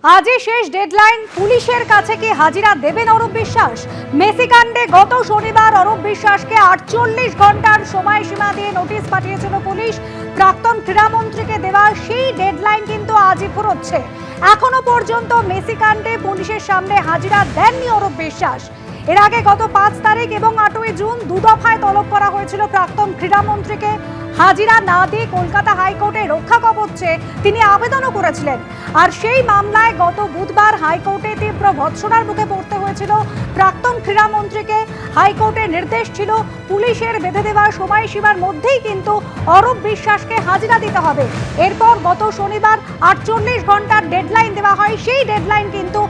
আজই শেষ ডেডলাইন, পুলিশের কাছে কি হাজিরা দেবেন অরূপ বিশ্বাস? মেসিকাণ্ডে গত শনিবার অরূপ বিশ্বাসকে 48 ঘন্টার সময়সীমা দিয়ে নোটিশ পাঠিয়েছিল পুলিশ। প্রাক্তন ক্রীড়ামন্ত্রীকে দেওয়া সেই ডেডলাইন কিন্তু আজই ফুরোচ্ছে। এখনো পর্যন্ত মেসিকাণ্ডে পুলিশের সামনে হাজিরা দেননি অরূপ বিশ্বাস। এর আগে গত 5 তারিখ এবং 8ই জুন দুদফায় তলব করা হয়েছিল প্রাক্তন ক্রীড়ামন্ত্রীকে। হাজিরা না দিয়ে কলকাতা হাইকোর্টে রক্ষা কবচে তিনি আবেদনও করেছিলেন। আর সেই মামলায় গত বুধবার হাইকোর্টে তীব্র ভৎসনার মুখে পড়তে হয়েছিল প্রাক্তন ক্রীড়ামন্ত্রীকে। হাইকোর্টের নির্দেশ ছিল পুলিশের বেঁধে দেওয়া সময়সীমার মধ্যেই কিন্তু অরূপ বিশ্বাসকে হাজিরা দিতে হবে। এরপর গত শনিবার 48 ঘন্টার ডেডলাইন দেওয়া হয়, সেই ডেডলাইন কিন্তু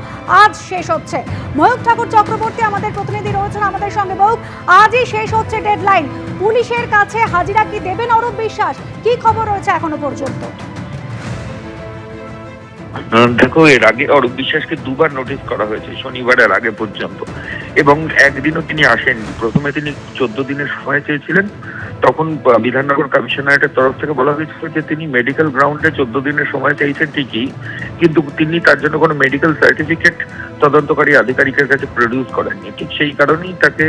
আজ শেষ হচ্ছে। ময়ূক ঠাকুর চক্রবর্তী আমাদের প্রতিনিধি রয়েছেন আমাদের সঙ্গে। ময়ূক, আজই শেষ হচ্ছে ডেডলাইন, পুলিশের কাছে হাজিরা কি দেবেন অরূপ বিশ্বাস? কি খবর রয়েছে এখনো পর্যন্ত? দেখো, এর আগে অরূপ বিশ্বাসকে দুবার নোটিশ করা হয়েছে শনিবারের আগে পর্যন্ত, এবং একদিনও তিনি আসেননি। প্রথমে তিনি 14 দিনের সময় চেয়েছিলেন। তখন বিধাননগর কমিশনারেটের তরফ থেকে বলা হয়েছিল যে তিনি মেডিকেল গ্রাউন্ডে 14 দিনের সময় চাইছেন ঠিকই, কিন্তু তিনি তার জন্য কোনো মেডিকেল সার্টিফিকেট তদন্তকারী আধিকারিকের কাছে প্রডিউস করেননি। ঠিক সেই কারণেই তাকে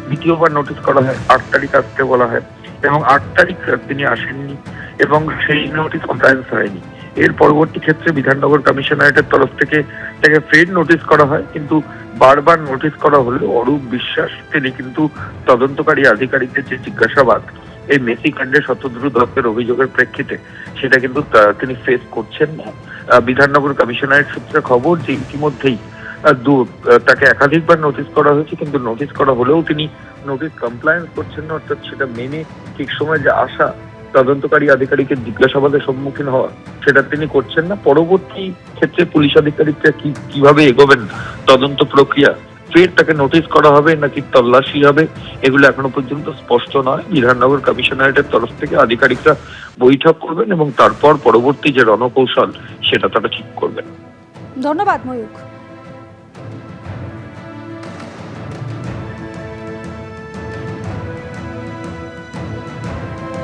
দ্বিতীয়বার নোটিশ করা হয়, 8 তারিখ আসতে বলা হয়, এবং 8 তারিখ তিনি আসেননি এবং সেই নোটিশ কমপ্লায়েন্স হয়নি। এর পরবর্তী ক্ষেত্রে বিধাননগর কমিশনারেটের তরফ থেকে তাকে ফের নোটিশ করা হয়, কিন্তু বারবার নোটিশ করা হলেও অরূপ বিশ্বাস তিনি কিন্তু তদন্তকারী আধিকারিকদের যে জিজ্ঞাসাবাদ এই মেসি কাণ্ডে শতদ্রু দত্তের অভিযোগের প্রেক্ষিতে, সেটা কিন্তু তিনি ফেস করছেন না। বিধাননগর কমিশনারেট সূত্রে খবর যে ইতিমধ্যেই তাকে একাধিকবার নোটিশ করা হয়েছে, কিন্তু নোটিশ করা হলেও তিনি নোটিশ কমপ্লায়েন্স করছেন না, অর্থাৎ সেটা মেনে ঠিক সময় যে আসা তদন্তকারী আধিকারিকের জিজ্ঞাসাবাদের সম্মুখীন হওয়া সেটা তিনি করছেন না। পরবর্তী ক্ষেত্রে পুলিশ আধিকারিকরা কিভাবে এগোবেন তদন্ত প্রক্রিয়া, ফের তাকে নোটিশ করা হবে নাকি তল্লাশি হবে, এগুলো এখনো পর্যন্ত স্পষ্ট নয়। বিধাননগর কমিশনারেটের তরফ থেকে আধিকারিকরা বৈঠক করবেন এবং তারপর পরবর্তী যে রণকৌশল সেটা তারা ঠিক করবেন। ধন্যবাদ ময়ূক।